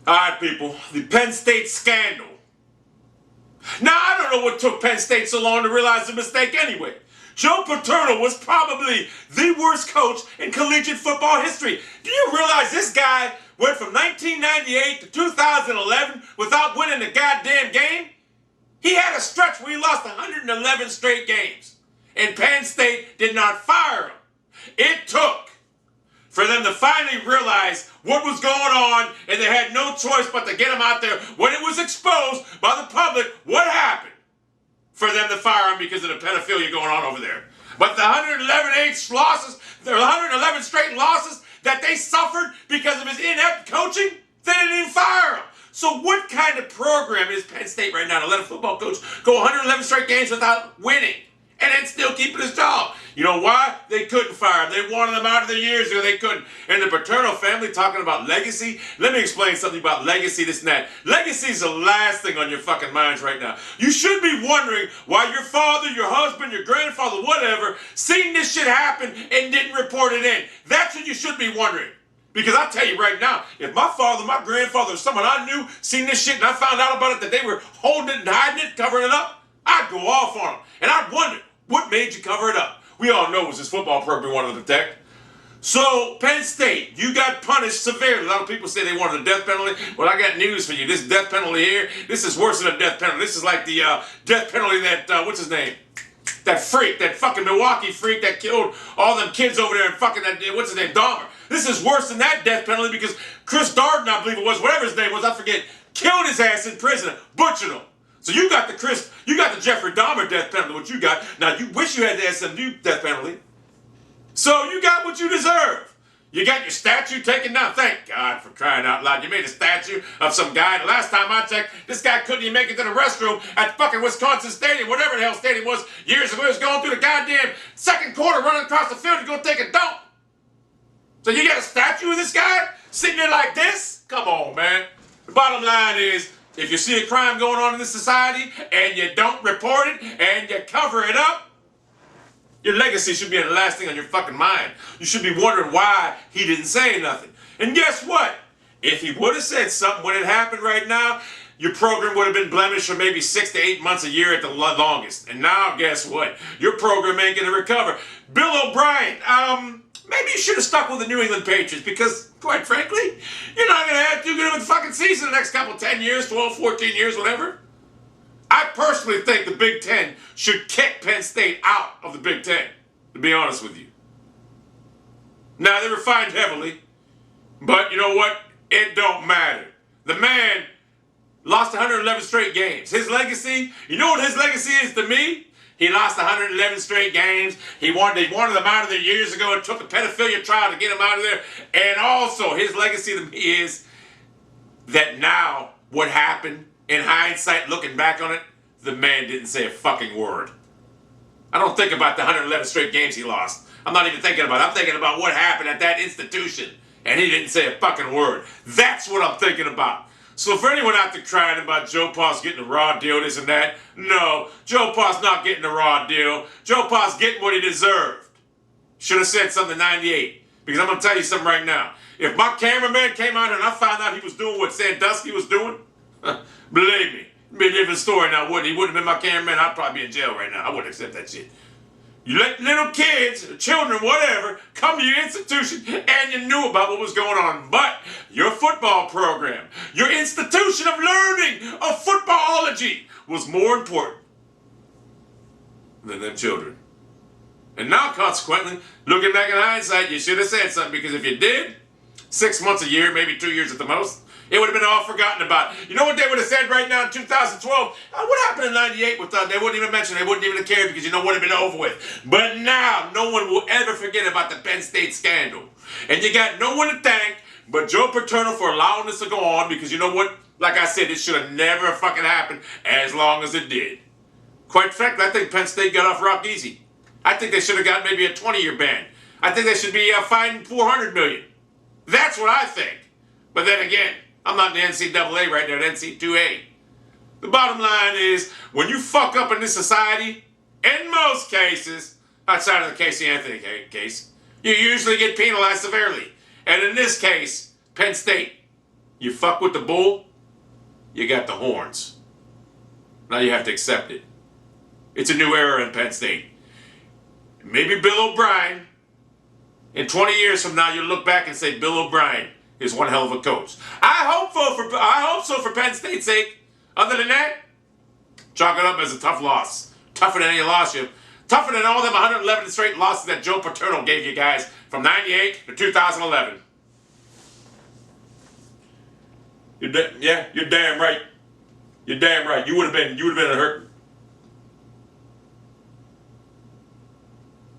All right, people, the Penn State scandal. Now, I don't know what took Penn State so long to realize the mistake anyway. Joe Paterno was probably the worst coach in collegiate football history. Do you realize this guy went from 1998 to 2011 without winning a goddamn game? He had a stretch where he lost 111 straight games. And Penn State did not fire him. It took for them to finally realize what was going on, and they had no choice but to get him out there when it was exposed by the public what happened for them to fire him because of the pedophilia going on over there. But the 111 straight losses that they suffered because of his inept coaching, they didn't even fire him. So what kind of program is Penn State right now to let a football coach go 111 straight games without winning and then still keeping his job? You know why? They couldn't fire him. They wanted him out of there years ago. They couldn't. And the Paterno family talking about legacy. Let me explain something about legacy, this and that. Legacy is the last thing on your fucking minds right now. You should be wondering why your father, your husband, your grandfather, whatever, seen this shit happen and didn't report it in. That's what you should be wondering. Because I tell you right now, if my father, my grandfather, or someone I knew seen this shit and I found out about it, that they were holding it and hiding it, covering it up, I'd go off on them. And I'd wonder, what made you cover it up? We all know it was this football program we wanted to protect. So, Penn State, you got punished severely. A lot of people say they wanted a death penalty. Well, I got news for you. This death penalty here, this is worse than a death penalty. This is like the death penalty that, what's his name? That freak, that fucking Milwaukee freak that killed all them kids over there and fucking that, what's his name, Dahmer. This is worse than that death penalty because Chris Darden, I believe it was, whatever his name was, I forget, killed his ass in prison, butchered him. So you got the Jeffrey Dahmer death penalty, what you got. Now you wish you had the SMU death penalty. So you got what you deserve. You got your statue taken down. Thank God for crying out loud. You made a statue of some guy. The last time I checked, this guy couldn't even make it to the restroom at fucking Wisconsin Stadium, whatever the hell stadium was, years ago. He was going through the goddamn second quarter, running across the field to go take a dump. So you got a statue of this guy sitting there like this? Come on, man. The bottom line is, if you see a crime going on in this society and you don't report it and you cover it up, your legacy should be the last thing on your fucking mind. You should be wondering why he didn't say nothing. And guess what? If he would have said something when it happened right now, your program would have been blemished for maybe 6 to 8 months a year at the longest. And now, guess what? Your program ain't going to recover. Bill O'Brien, maybe you should have stuck with the New England Patriots because, quite frankly, you're not going to have too good of a fucking season the next couple, 10 years, 12, 14 years, whatever. I personally think the Big Ten should kick Penn State out of the Big Ten, to be honest with you. Now, they were fined heavily, but you know what? It don't matter. The man lost 111 straight games. His legacy, you know what his legacy is to me? He lost 111 straight games. They wanted him out of there years ago. It took a pedophilia trial to get him out of there. And also, his legacy to me is that now what happened, in hindsight, looking back on it, the man didn't say a fucking word. I don't think about the 111 straight games he lost. I'm not even thinking about it. I'm thinking about what happened at that institution. And he didn't say a fucking word. That's what I'm thinking about. So for anyone out there crying about Joe Pa's getting a raw deal, this and that, no, Joe Pa's not getting a raw deal. Joe Pa's getting what he deserved. Should have said something in 98. Because I'm going to tell you something right now. If my cameraman came out and I found out he was doing what Sandusky was doing, believe me, it'd be a different story now, wouldn't he? He wouldn't have been my cameraman. I'd probably be in jail right now. I wouldn't accept that shit. You let little kids, children, whatever, come to your institution and you knew about what was going on. But your football program, your institution of learning of footballology was more important than them children. And now, consequently, looking back in hindsight, you should have said something, because if you did, 6 months a year, maybe 2 years at the most, it would have been all forgotten about. You know what they would have said right now in 2012? What happened in 98 with that? They wouldn't even mention it. They wouldn't even have cared, because you know what would have been over with. But now, no one will ever forget about the Penn State scandal. And you got no one to thank but Joe Paterno for allowing this to go on, because you know what? Like I said, it should have never fucking happened as long as it did. Quite frankly, I think Penn State got off rock easy. I think they should have got maybe a 20-year ban. I think they should be fined $400 million. That's what I think. But then again, I'm not in the NCAA right now, NC2A. The bottom line is, when you fuck up in this society, in most cases, outside of the Casey Anthony case, you usually get penalized severely. And in this case, Penn State You fuck with the bull, you got the horns. Now you have to accept it. It's a new era in Penn State. Maybe Bill O'Brien, in 20 years from now, you'll look back and say Bill O'Brien is one hell of a coach. I hope so for Penn State's sake. Other than that, chalk it up as a tough loss. Tougher than any loss you. Tougher than all them 111 straight losses that Joe Paterno gave you guys from 98 to 2011. You're damn right. You're damn right. You would have been a hurt.